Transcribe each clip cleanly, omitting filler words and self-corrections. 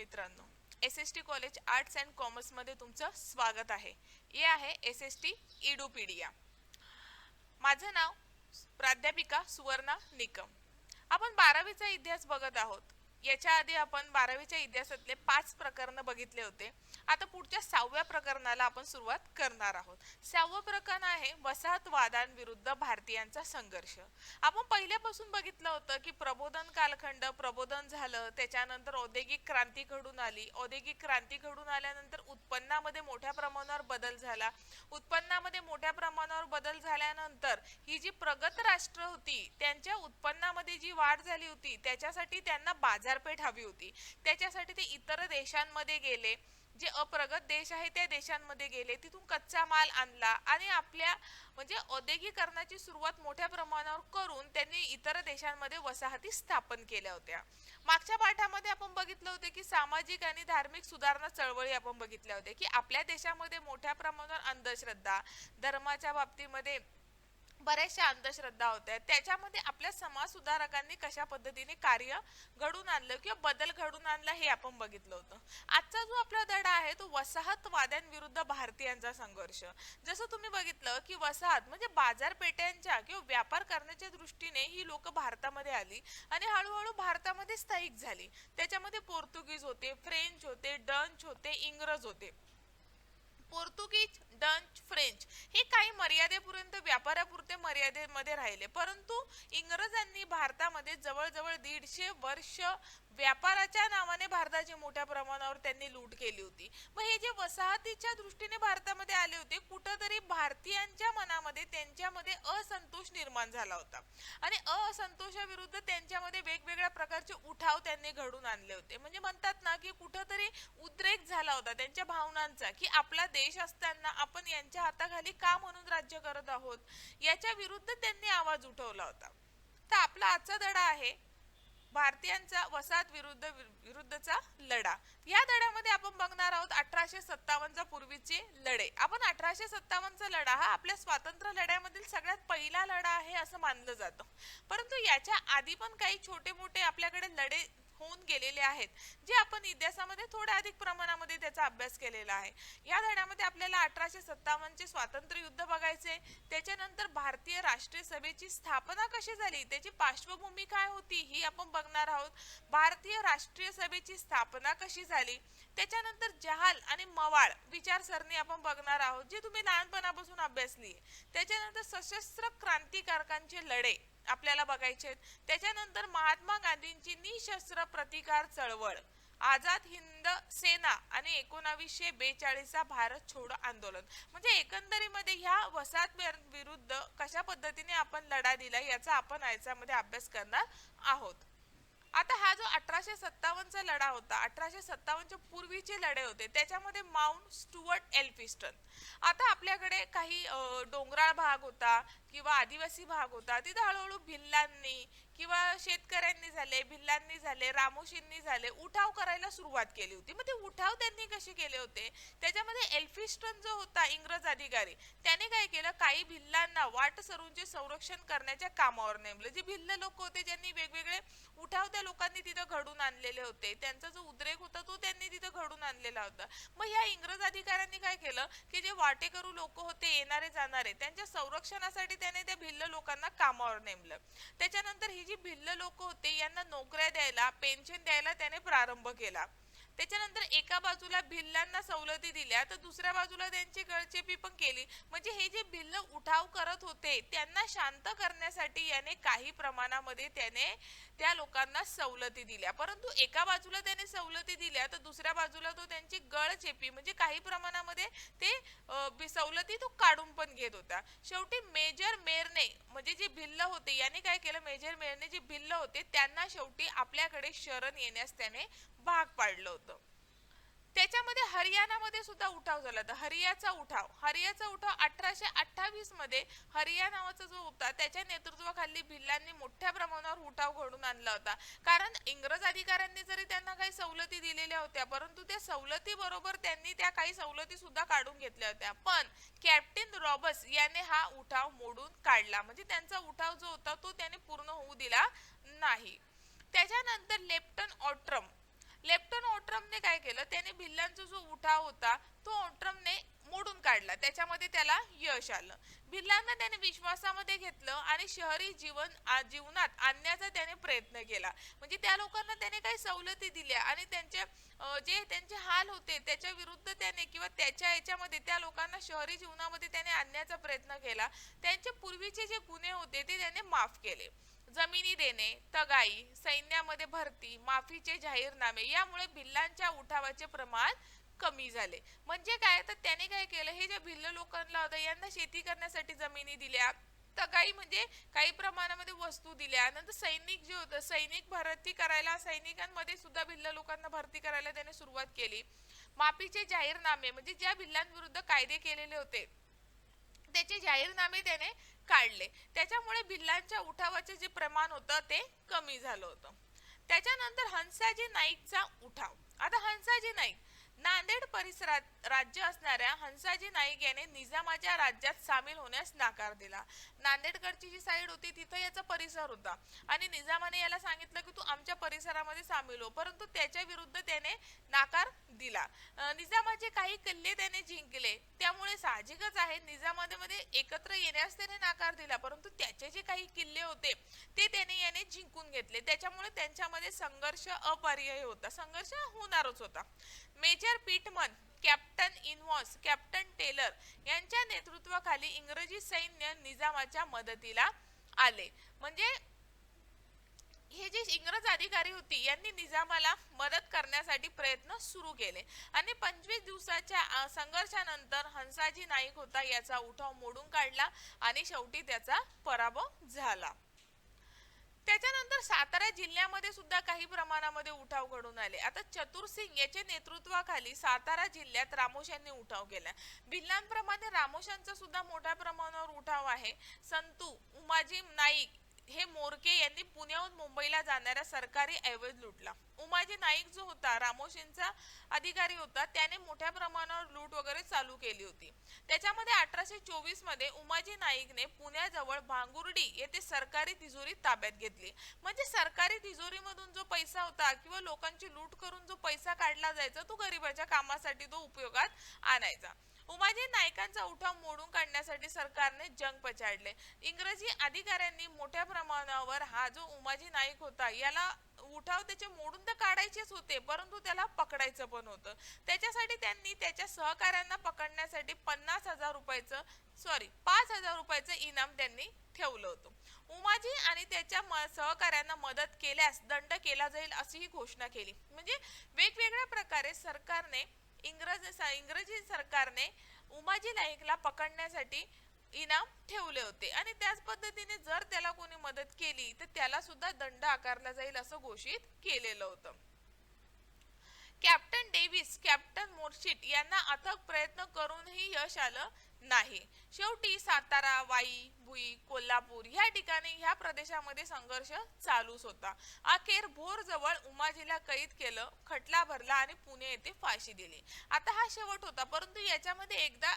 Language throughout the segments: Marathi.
मित्रांनो, SST college arts and commerce मध्ये तुमचं स्वागत आहे. हे आहे SST इडुपीडिया. माझं नाव प्राध्यापिका सुवर्णा निकम. आपण 12वीचा इतिहास बघत आहोत. याच्या आधी आपण 12वीच्या इतिहासातले 5 प्रकरण बघितले होते. आता पुढच्या 6व्या प्रकरणाला आपण सुरुवात करणार आहोत. 6वं प्रकरण आहे वसाहतवादांविरुद्ध भारतीयांचा संघर्ष. आपण पहिल्यापासून बघितलं होतं की प्रबोधन कालखंड प्रबोधन झालं, त्याच्यानंतर औद्योगिक क्रांती घडून आली. औद्योगिक क्रांती घडून आल्यानंतर उत्पन्नामध्ये मोठ्या प्रमाणावर बदल झाला. उत्पन्नामध्ये मोठ्या प्रमाणावर बदल झाल्यानंतर ही जी प्रगत राष्ट्र होती त्यांच्या उत्पन्नामध्ये जी वाढ झाली होती त्याच्यासाठी त्यांना बाजारपेठ हवी होती. त्याच्यासाठी ते इतर देशांमध्ये गेले. जे अप्रगत देश आहे त्या देशांमध्ये गेले, तिथून कच्चा माल आणला आणि आपल्या म्हणजे औद्योगिकरणाची सुरुवात मोठ्या प्रमाणावर करून त्यांनी इतर देशांमध्ये वसाहती स्थापन केल्या होत्या. मागच्या पाठामध्ये आपण बघितलं होते की सामाजिक आणि धार्मिक सुधारणा चळवळी आपण बघितल्या होत्या की आपल्या देशामध्ये मोठ्या प्रमाणावर अंधश्रद्धा, धर्माच्या बाबतीमध्ये बऱ्याचशा अंधश्रद्धा होत्या. त्याच्यामध्ये आपल्या समाज सुधारकांनी कशा पद्धतीने कार्य घडून आणलं किंवा बदल घडून आणला हे आपण बघितलं होतं. आजचा जो आपला धडा आहे तो वसाहतवाद्यांविरुद्ध भारतीयांचा संघर्ष. जसं तुम्ही बघितलं की वसाहत म्हणजे बाजारपेठांच्या किंवा व्यापार करण्याच्या दृष्टीने ही लोक भारतामध्ये आली आणि हळूहळू भारतामध्ये स्थायिक झाली. त्याच्यामध्ये पोर्तुगीज होते, फ्रेंच होते, डच होते, इंग्रज होते. पोर्तुगीज, डच, फ्रेंच हे काही मर्यादेपर्यंत व्यापारापुरते मर्यादेमध्ये राहिले, परंतु इंग्रजांनी भारतामध्ये जवळजवळ 150 वर्ष व्यापाराच्या नावाने भारताची मोठ्या प्रमाणावर त्यांनी लूट केली होती. मग हे जे वसाहतीच्या दृष्टीने भारतामध्ये आले होते, कुठंतरी भारतीयांच्या मनामध्ये त्यांच्यामध्ये असंतोष निर्माण झाला होता आणि असंतोषाविरुद्ध त्यांच्यामध्ये वेगवेगळ्या प्रकारचे उठाव त्यांनी घडून आणले होते. म्हणजे म्हणतात ना की कुठंतरी उद्रेक झाला होता त्यांच्या भावनांचा की आपला देश असताना आपण यांच्या हाताखाली का म्हणून राज्य करत आहोत, याच्या विरुद्ध त्यांनी आवाज उठवला होता. तर आपला आजचा धडा आहे भारतीयांचा वसाहत विरुद्धचा लढा. या धड्यामध्ये आपण बघणार आहोत 1857 पूर्वीचे लढे. आपण 1857 लढा हा आपल्या स्वातंत्र्य लढ्यामधील सगळ्यात पहिला लढा आहे असं मानलं जातं, परंतु याच्या आधी पण काही छोटे मोठे आपल्याकडे लढे होऊन गेलेले आहेत जे आपण इतिहासामध्ये थोड्या अधिक प्रमाणामध्ये त्याचा अभ्यास केलेला आहे. या धड्यामध्ये आपल्याला 1857 चे स्वातंत्र्य युद्ध बघायचे, त्याच्यानंतर भारतीय राष्ट्रीय सभेची स्थापना कशी झाली, त्याची पार्श्वभूमी काय होती ही आपण बघणार आहोत. भारतीय राष्ट्रीय सभेची स्थापना कशी झाली, त्याच्यानंतर जहाल आणि मवाळ विचारसरणी आपण बघणार आहोत जी तुम्ही लहानपणापासून अभ्यासली. त्याच्यानंतर सशस्त्र क्रांतिकारकांचे लढे आपल्याला बघायचे. त्याच्यानंतर महात्मा गांधींची निशस्त्र प्रतिकार चळवळ, आझाद हिंद सेना आणि 1942 भारत छोडो आंदोलन. म्हणजे एकंदरीमध्ये ह्या वसाहत विरुद्ध कशा पद्धतीने आपण लढा दिला याचा आपण याच्यामध्ये अभ्यास करणार आहोत. आता हा जो 1857 चा लढा होता, 1857 च्या पूर्वीचे लढे होते, त्याच्यामध्ये माउंट स्टुअर्ट एल्फिस्टन. आता आपल्याकडे काही डोंगराळ भाग होता किंवा आदिवासी भाग होता, तिथे हळूहळू भिल्लांनी किंवा शेतकऱ्यांनी झाले, भिल्लांनी झाले, रामोशींनी झाले, उठाव करायला सुरुवात केली होती. मग ते उठाव त्यांनी कसे केले होते, त्याच्यामध्ये एल्फिस्टन जो होता इंग्रज अधिकारी त्याने काय केलं, काही भिल्लांना वाटसरूंचे संरक्षण करण्याच्या कामावर नेमलं. जे भिल्ल लोक होते ज्यांनी वेगवेगळे उठाव त्या लोकांनी तिथं घडून आणलेले होते, त्यांचा जो उद्रेक होता तो त्यांनी तिथं घडून आणलेला होता. मग या इंग्रज अधिकाऱ्यांनी काय केलं की जे वाटेकरू लोक होते येणारे जाणारे त्यांच्या संरक्षणासाठी त्याने त्या भिल्ल लोकांना कामावर नेमलं. त्याच्यानंतर ही जी भिल्ल लोक होते यांना नोकऱ्या द्यायला, पेन्शन द्यायला त्याने प्रारंभ केला. त्याच्यानंतर एका बाजूला भिल्लांना सवलती दिल्या तर दुसऱ्या बाजूला त्यांची गळचेपी पण केली. म्हणजे हे जे भिल्ल उठाव करत होते त्यांना शांत करण्यासाठी याने काही प्रमाणामध्ये त्याने त्या लोकांना सवलती दिल्या, परंतु एका बाजूला त्याने सवलती दिल्या तर दुसऱ्या बाजूला तो त्यांची गळचेपी म्हणजे काही प्रमाणामध्ये ते सवलती तो काढून पण घेत होता. शेवटी मेजर मेरने म्हणजे जे भिल्ल होते याने काय केलं, मेजर मेरने जे भिल्ल होते त्यांना शेवटी आपल्याकडे शरण येण्यास त्याने भाग पाडलं होतं. त्याच्यामध्ये हरियाणामध्ये सुद्धा उठाव झाला होता. हरियाचा उठाव 1828 मध्ये हरिया नावाचा जो होता त्याच्या नेतृत्वाखाली भिल्लांनी मोठ्या प्रमाणावर उठाव घडून आणला होता. कारण इंग्रज अधिकाऱ्यांनी जरी त्यांना काही सवलती दिलेल्या होत्या, परंतु त्या सवलती बरोबर त्यांनी त्या काही सवलती सुद्धा काढून घेतल्या होत्या. पण कॅप्टन रॉबर्ट्स याने हा उठाव मोडून काढला. म्हणजे त्यांचा उठाव जो होता तो त्याने पूर्ण होऊ दिला नाही. त्याच्यानंतर लेफ्टन ऑट्रम लेफ्टन ओट्रमने काय केलं, त्याने भिल्लांचा जो उठाव होता तो ओट्रमने मोडून काढला. त्याच्यामध्ये त्याला यश आलं. भिल्लांना त्याने विश्वासामध्ये घेतलं आणि शहरी जीवनात आणण्याचा त्याने प्रयत्न केला. म्हणजे त्या लोकांना त्याने काही सवलती दिल्या आणि त्यांचे जे त्यांचे हाल होते त्याच्या विरुद्ध त्याने किंवा त्याच्या याच्यामध्ये त्या लोकांना शहरी जीवनामध्ये त्याने आणण्याचा प्रयत्न केला. त्यांचे पूर्वीचे जे गुन्हे होते ते त्याने माफ केले. जमिनी देणे, तगाई, सैन्यामध्ये भरती, माफीचे जाहीरनामे यामुळे भिल्लांच्या उठावाचे प्रमाण कमी झाले. म्हणजे काय, तर त्याने काय केलं, हे जे भिल्ल लोकांना होतं यांना शेती करण्यासाठी जमिनी दिल्या, तगाई म्हणजे काही प्रमाणामध्ये वस्तू दिल्या. नंतर सैनिक जे होतं, सैनिक भरती करायला, सैनिकांमध्ये सुद्धा भिल्ल लोकांना भरती करायला त्याने सुरुवात केली. माफीचे जाहीरनामे म्हणजे ज्या भिल्लांविरुद्ध कायदे केलेले होते त्याचे जाहीरनामे त्याने काढले. त्याच्यामुळे भिल्लांच्या उठावाचे जे प्रमाण होतं ते कमी झालं होतं. त्याच्यानंतर हंसाजी नाईकचा उठाव. आता हंसाजी नाईक, नांदेड परिसरात राज्य असणाऱ्या हंसाजी नाईक याने निजामाच्या राज्यात सामील होण्यास नकार दिला. नांदेडकडची जी साईड होती तिथं याचा परिसर होता आणि निजामाने याला सांगितलं की तू आमच्या परिसरामध्ये सामील हो, परंतु त्याच्या विरुद्ध त्याने नकार दिला. निजामाचे काही किल्ले त्याने जिंकले, त्यामुळे साहजिकच आहे निजामामध्ये एकत्र येण्यास त्याने नकार दिला, परंतु त्याचे जे काही किल्ले होते ते त्याने याने जिंकून घेतले. त्याच्यामुळे त्यांच्यामध्ये संघर्ष अपरिहार्य होता, संघर्ष होणारच होता. मेजर पिटमन, कॅप्टन इनवॉस, कॅप्टन टेलर यांच्या नेतृत्वाखाली इंग्रजी सैन्य निजामाच्या मदतीला आले. म्हणजे हे जे इंग्रज अधिकारी होती यांनी निजामाला मदत करण्यासाठी प्रयत्न सुरू केले आणि 25 दिवसाच्या संघर्षानंतर हंसाजी नाईक होता याचा उठाव मोडून काढला आणि शेवटी त्याचा पराभव झाला. त्याच्यानंतर सातारा जिल्ह्यामध्ये सुद्धा काही प्रमाणामध्ये उठाव घडून आले. आता चतुरसिंग याच्या नेतृत्वाखाली सातारा जिल्ह्यात रामोशांनी उठाव केला. भिल्लांप्रमाणे रामोशांचा सुद्धा मोठ्या प्रमाणावर उठाव आहे. संतू उमाजी नाईक हे मोरके यांनी पुण्याहून मुंबईला जाणाऱ्या सरकारी ऐवज लुटला. उमाजी नाईक जो होता रामोशींचा अधिकारी होता, त्याने मोठ्या प्रमाणावर लूट वगैरे चालू केली होती. त्याच्यामध्ये 1824 मध्ये उमाजी नाईकने पुण्याजवळ भांगुर्डी येथे सरकारी तिजोरी ताब्यात घेतली. म्हणजे सरकारी तिजोरीमधून जो पैसा होता किंवा लोकांची लूट करून जो पैसा काढला जायचा तो गरिबाच्या कामासाठी तो उपयोगात आणायचा. उमाजी नाईकांचा उठाव मोडून काढण्यासाठी सरकारने जंग पछाडले. इंग्रजी अधिकाऱ्यांनी मोठ्या प्रमाणावर हा जो उमाजी नाईक होता याला उठाव त्याचे मोडून तर काढायचेच होते, परंतु त्याला पकडायचं पण होतं. त्याच्यासाठी त्यांनी त्याच्या सहकाऱ्यांना पकडण्यासाठी 5,000 रुपयाचं इनाम त्यांनी ठेवलं होतं. उमाजी आणि त्याच्या सहकाऱ्यांना मदत केल्यास दंड केला जाईल अशी ही घोषणा केली. म्हणजे वेगवेगळ्या प्रकारे सरकारने इंग्रजी सरकारने उमाजी नाईकला पकडण्यासाठी इनाम ठेवले होते आणि त्याच पद्धतीने जर त्याला कोणी मदत केली तर त्याला सुद्धा दंड आकारला जाईल असं घोषित केलेलं होतं. कॅप्टन डेव्हिस, कॅप्टन मोर्शिट यांना अथक प्रयत्न करूनही यश आलं नाही. शेवटी सातारा, वाई, भुई, कोल्हापूर ह्या ठिकाणी ह्या प्रदेशामध्ये संघर्ष चालूच होता. अखेर भोर जवळ उमाजीला कैद केलं, खटला भरला आणि पुणे येथे फाशी दिली. आता हा शेवट होता, परंतु याच्यामध्ये एकदा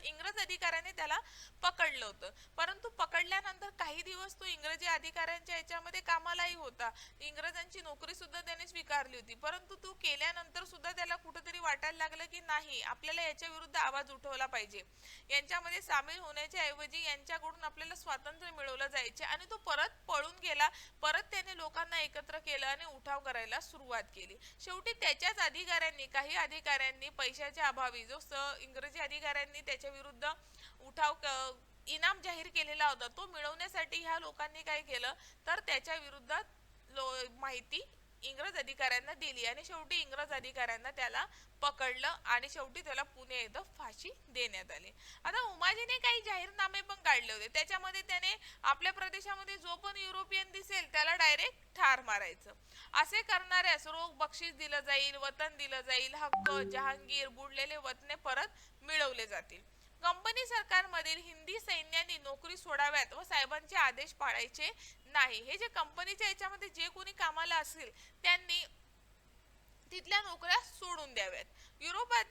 इंग्रज अधिकाऱ्याने त्याला पकडलं होतं, परंतु पकडल्यानंतर काही दिवस तो इंग्रजी अधिकाऱ्यांच्या याच्यामध्ये कामालाही होता. इंग्रजांची नोकरी सुद्धा त्याने स्वीकारली होती, परंतु तो केल्यानंतर सुद्धा त्याला कुठेतरी वाटायला लागलं की नाही, आपल्याला याच्या विरुद्ध आवाज उठवला पाहिजे, यांच्यामध्ये सामील होण्याच्या ऐवजी यांच्याकडून आपल्याला स्वातंत्र्य मिळवलं जायचे आणि तो परत पळून गेला. परत त्याने लोकांना एकत्र केलं आणि उठाव करायला सुरुवात केली. शेवटी त्याच्याच अधिकाऱ्यांनी, काही अधिकाऱ्यांनी पैशाच्या अभावी जो इंग्रजी अधिकाऱ्यांनी त्याच्या विरुद्ध इनाम जाहीर केलेला होता तो मिळवण्यासाठी ह्या लोकांनी काय केलं तर त्याच्या विरुद्ध माहिती इंग्रज अधिकाऱ्यांना दिली आणि शेवटी इंग्रज अधिकाऱ्यांना त्याला पकडलं आणि शेवटी त्याला पुणे येथे फाशी देण्यात आली. आता उमाजीने काही जाहीरनामे पण काढले होते, त्याच्यामध्ये त्याने आपल्या प्रदेशामध्ये जो पण युरोपियन दिसेल त्याला डायरेक्ट ठार मारायचं. असे करणाऱ्यास रोख बक्षीस दिलं जाईल, वतन दिलं जाईल, हक्क, जहांगीर, बुडलेले वतने परत मिळवले जातील. कंपनी सरकारमधील हिंदी सैन्याने नोकरी सोडाव्यात व साहेबांचे आदेश पाळायचे नाही. हे जे कंपनीच्या याच्यामध्ये जे कोणी कामाला असेल त्यांनी तिथल्या नोकऱ्या सोडून द्याव्यात.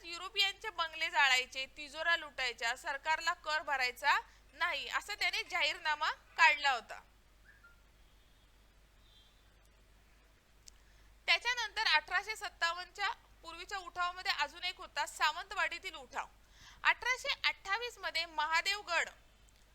युरोपियनचे बंगले जाळायचे, तिजोरा लुटायच्या, सरकारला कर भरायचा नाही असं त्याने जाहीरनामा काढला होता. त्याच्यानंतर 1857च्या पूर्वीच्या उठावामध्ये अजून एक होता सावंतवाडीतील उठाव. 1828 मध्ये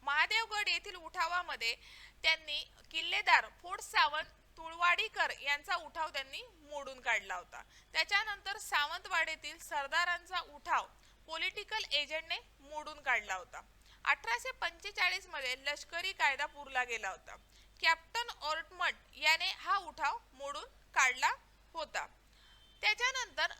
महादेवगड येथील उठावामध्ये त्यांनी किल्लेदार फोड सावंत तुळवाडीकर यांचा उठाव त्यांनी मोडून काढला होता. त्याच्यानंतर सावंतवाडीतील सरदारांचा उठाव पॉलिटिकल एजंटने मोडून काढला होता. 1845 मध्ये लष्करी कायदा पुरला गेला होता. कॅप्टन ऑर्टमंड याने हा उठाव मोडून काढला होता. त्याच्यानंतर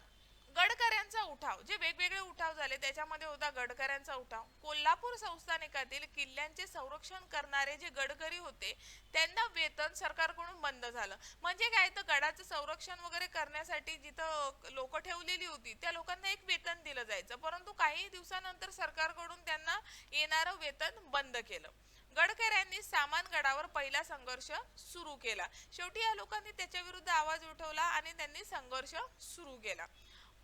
गडकऱ्यांचा उठाव, जे वेगवेगळे उठाव झाले त्याच्यामध्ये होता गडकऱ्यांचा उठाव. कोल्हापूर संस्थानिकातील किल्ल्यांचे संरक्षण करणारे जे गडकरी होते त्यांना वेतन सरकारकडून बंद झालं. म्हणजे काय, तर गडाचं संरक्षण वगैरे करण्यासाठी जिथं लोक ठेवलेली होती त्या लोकांना एक वेतन दिलं जायचं, परंतु काही दिवसानंतर सरकारकडून त्यांना येणारं वेतन बंद केलं. गडकऱ्यांनी सामानगडावर पहिला संघर्ष सुरू केला. शेवटी या लोकांनी त्याच्या विरुद्ध आवाज उठवला आणि त्यांनी संघर्ष सुरू केला.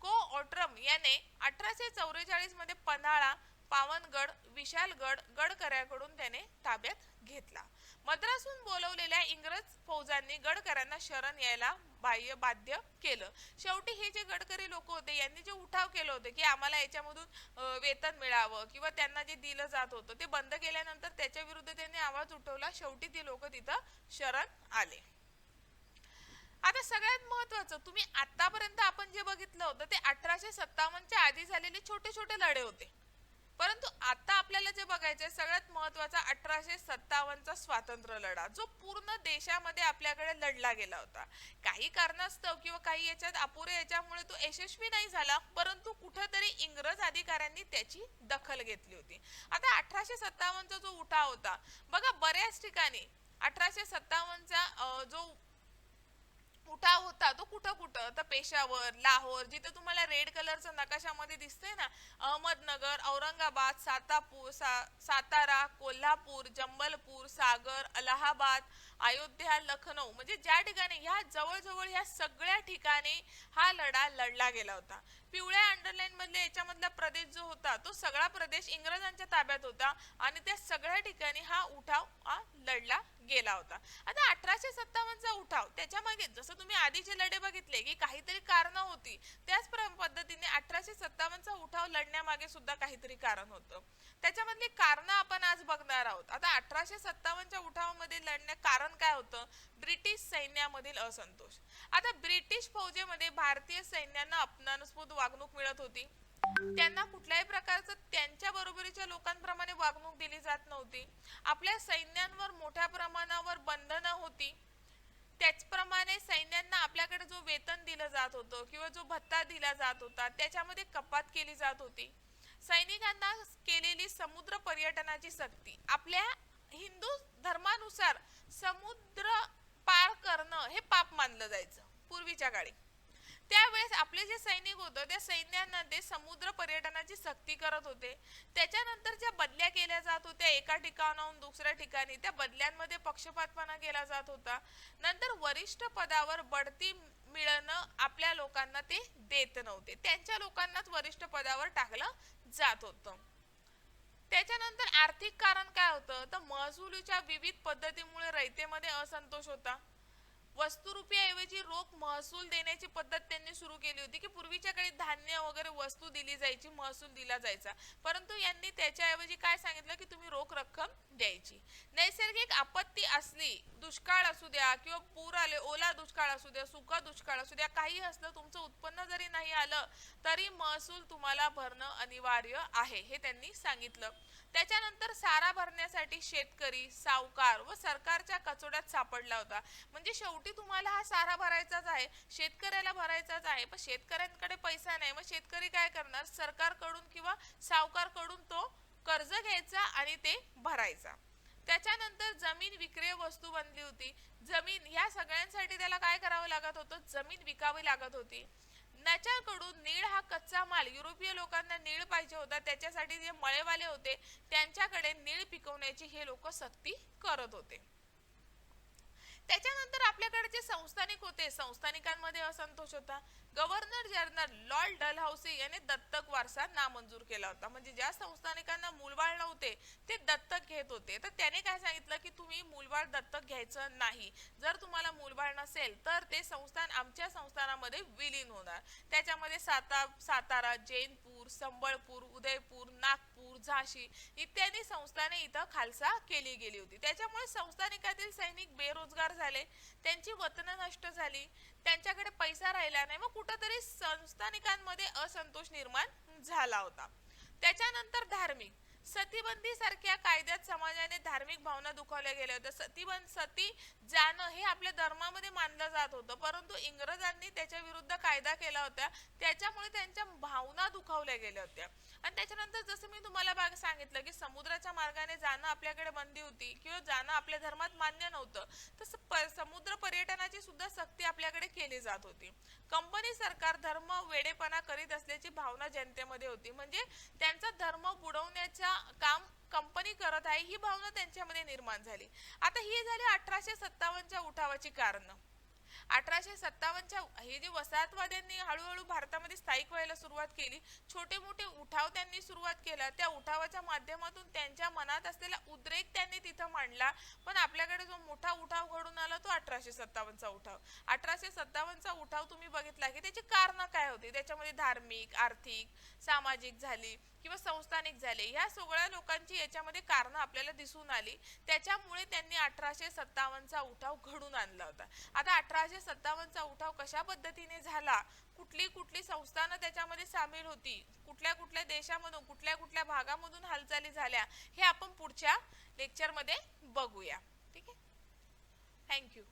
को ऑट्रम याने 1844 मध्ये पन्हाळा, पावनगड, विशालगड गडकऱ्यांकडून त्याने ताब्यात घेतला. मद्रासहून बोलवलेल्या इंग्रज फौजांनी गडकऱ्यांना शरण यायला बाध्य केलं. शेवटी हे जे गडकरी लोक होते यांनी जे उठाव केलं होतं की आम्हाला याच्यामधून वेतन मिळावं किंवा त्यांना जे दिलं जात होतं ते बंद केल्यानंतर त्याच्या विरुद्ध त्यांनी आवाज उठवला. शेवटी ती लोक तिथं शरण आले. आता सगळ्यात महत्वाचं, तुम्ही आतापर्यंत आपण जे बघितलं होतं ते 1857च्या आधी झालेले छोटे छोटे लढे होते, परंतु आता आपल्याला जे बघायचं सगळ्यात महत्वाचा 1857चा स्वातंत्र्य लढा, जो पूर्ण देशामध्ये आपल्याकडे लढला गेला होता. काही कारणास्तव किंवा काही याच्यात अपुरे याच्यामुळे तो यशस्वी नाही झाला, परंतु कुठेतरी इंग्रज अधिकाऱ्यांनी त्याची दखल घेतली होती. आता 1857चा जो उठाव होता बघा, बऱ्याच ठिकाणी 1857चा जो उठाव होता तो कुठं कुठं, तर पेशावर, लाहोर, जिथे तुम्हाला रेड कलरचा नकाशामध्ये दिसतंय ना, अहमदनगर, औरंगाबाद, सातारा, कोल्हापूर, जंबलपूर, सागर, अलाहाबाद, अयोध्या, लखनौ, म्हणजे ज्या ठिकाणी ह्या जवळजवळ ह्या सगळ्या ठिकाणी हा लढा लढला गेला होता. पिवळ्या अंडरलाईन मधल्या याच्यामधला प्रदेश जो होता तो सगळा प्रदेश इंग्रजांच्या ताब्यात होता आणि त्या सगळ्या ठिकाणी हा उठाव लढला गेला होता. आता 1857चा उठाव, त्याच्या मागे जसं तुम्ही आधीचे लढे बघितले की काहीतरी कारण होती, त्याच पद्धतीने 1857चा उठाव लढण्यामागे सुद्धा काहीतरी कारण होतं. त्याच्यामधली कारण आपण आज बघणार आहोत. आता 1857च्या उठावामध्ये लढण्या कारण काय होतं, ब्रिटिश सैन्यामधील असंतोष. आता ब्रिटिश फौजेमध्ये भारतीय सैन्यांना अपमानास्पद वागणूक मिळत होती. त्यांना कुठल्याही प्रकारचं त्यांच्या बरोबरीच्या लोकांप्रमाणे वागणूक दिली जात नव्हती. आपल्या सैन्यांवर मोठ्या प्रमाणावर बंधनं होती. त्याचप्रमाणे सैन्यांना आपल्याकडे जो वेतन दिलं जात होतं किंवा जो भत्ता दिला जात होता त्याच्यामध्ये कपात केली जात होती. सैनिकांना केलेली समुद्र पर्यटनाची सक्ती, आपल्या हिंदू धर्मानुसार समुद्र पार करणं हे पाप मानलं जायचं पूर्वीच्या काळी. त्यावेळेस आपले जे सैनिक होते त्या सैन्यांना ते समुद्र पर्यटनाची सक्ती करत होते. त्याच्यानंतर ज्या बदल्या केल्या जात होत्या एका ठिकाणाहून दुसऱ्या ठिकाणी, त्या बदल्यांमध्ये पक्षपातपणा केला जात होता. नंतर वरिष्ठ पदावर बढती मिळणं आपल्या लोकांना ते देत नव्हते, त्यांच्या लोकांनाच वरिष्ठ पदावर टाकलं जात होतं. त्याच्यानंतर आर्थिक कारण काय होतं, तर महसुलीच्या विविध पद्धतीमुळे रयतेमध्ये असंतोष होता. वस्तुरूपीऐवजी रोख महसूल देण्याची पद्धत त्यांनी सुरू केली होती की पूर्वीच्या काळी धान्य वगैरे वस्तू दिली जायची, महसूल दिला जायचा, परंतु यांनी त्याच्याऐवजी काय सांगितलं की तुम्ही रोख रक्कम द्यायची. नैसर्गिक आपत्ती असली, दुष्काळ असू द्या किंवा पूर आले, ओला दुष्काळ असू द्या, सुका दुष्काळ असू द्या, काही असलं, तुमचं उत्पन्न जरी नाही आलं तरी महसूल तुम्हाला भरणं अनिवार्य आहे, हे त्यांनी सांगितलं. त्याच्यानंतर सारा भरण्यासाठी शेतकरी, सावकार व सरकारच्या कचोड्यात सापडला होता. म्हणजे शेवटी तुम्हाला हा सारा भरायचाच आहे, शेतकऱ्याला भरायचाच आहे, पण शेतकऱ्यांकडे पैसा नाही, मग शेतकरी काय करणार, सरकारकडून किंवा सावकारकडून तो कर्ज घ्यायचा आणि ते भरायचा. त्याच्यानंतर जमीन विक्रिय वस्तू बनली होती. जमीन ह्या सगळ्यांसाठी त्याला काय करावं लागत होतं, जमीन विकावी लागत होती. त्याच्याकडून नीळ हा कच्चा माल, युरोपीय लोकांना नीळ पाहिजे होता, त्याच्यासाठी जे मळेवाले होते त्यांच्याकडे नीळ पिकवण्याची हे लोक सक्ती करत होते. त्याच्यानंतर आपल्याकडे जे संस्थानिक होते, संस्थानिकांमध्ये असंतोष होता. गव्हर्नर जनरल लॉर्ड डलहौसी याने दत्तक वारसा नामंजूर केला होता. म्हणजे ज्या संस्थानिकांना मूलबाळ नव्हते ते दत्तक घेत होते, तर त्याने काय सांगितलं की तुम्ही तुम्ही मूलबाळ दत्तक घ्यायचं नाही. जर तुम्हाला मूलबाळ नसेल तर ते संस्थान आमच्या संस्थानामध्ये विलीन होणार. त्याच्यामध्ये सातारा, जैनपूर, संबळपूर, उदयपूर, नागपूर, झाशी इत्यादी संस्थाने इथं खालसा केली गेली होती. त्याच्यामुळे संस्थानिकातील सैनिक बेरोजगार झाले, त्यांची वतनं नष्ट झाली, त्यांच्याकडे पैसा राहिला नाही, मग कुठंतरी संस्थानिकांमध्ये असंतोष निर्माण झाला होता. त्याच्यानंतर धार्मिक सतीबंदी सारख्या कायद्यात समाजाने धार्मिक भावना दुखावल्या गेल्या होत्या. सती जाणं हे आपल्या धर्मामध्ये मानलं जात होतं, परंतु इंग्रजांनी त्याच्या विरुद्ध कायदा केला होता, त्याच्यामुळे त्यांच्या भावना दुखावल्या गेल्या होत्या. आणि त्याच्यानंतर जसं मी तुम्हाला सांगितलं की समुद्राच्या मार्गाने जाणं आपल्याकडे बंदी होती किंवा जाणं आपल्या धर्मात मान्य नव्हतं, तसं समुद्र पर्यटनाची सुद्धा सक्ती आपल्याकडे केली जात होती. कंपनी सरकार धर्म वेडेपणा करीत असल्याची भावना जनतेमध्ये होती, म्हणजे त्यांचा धर्म बुडवण्याचा काम कंपनी करत आहे ही भावना त्यांच्यामध्ये निर्माण झाली. आता ही झाली 1857च्या उठावाची कारण. 1857च्या हे जे वसाहतवाद्यांनी हळूहळू भारतामध्ये स्थायिक व्हायला सुरुवात केली, छोटे मोठे उठाव त्यांनी सुरुवात केला, त्या उठावाच्या माध्यमातून त्यांच्या मनात असलेला उद्रेक त्यांनी तिथं मांडला. पण आपल्याकडे जो मोठा उठाव घडून आला तो 1857चा उठाव. 1857चा उठाव तुम्ही बघितला की त्याची कारण काय होती, त्याच्यामध्ये धार्मिक, आर्थिक, सामाजिक झाली किंवा संस्थानिक झाले, ह्या सगळ्या लोकांची याच्यामध्ये कारण आपल्याला दिसून आली. त्याच्यामुळे त्यांनी 1857चा उठाव घडून आणला होता. आता 1857चा उठाव कशा पद्धतीने झाला, कुठली कुठली संस्थानं त्याच्यामध्ये सामील होती, कुठल्या कुठल्या देशामधून कुठल्या कुठल्या भागामधून हालचाली झाल्या, हे आपण पुढच्या लेक्चरमध्ये बघूया. ठीक आहे, थँक्यू.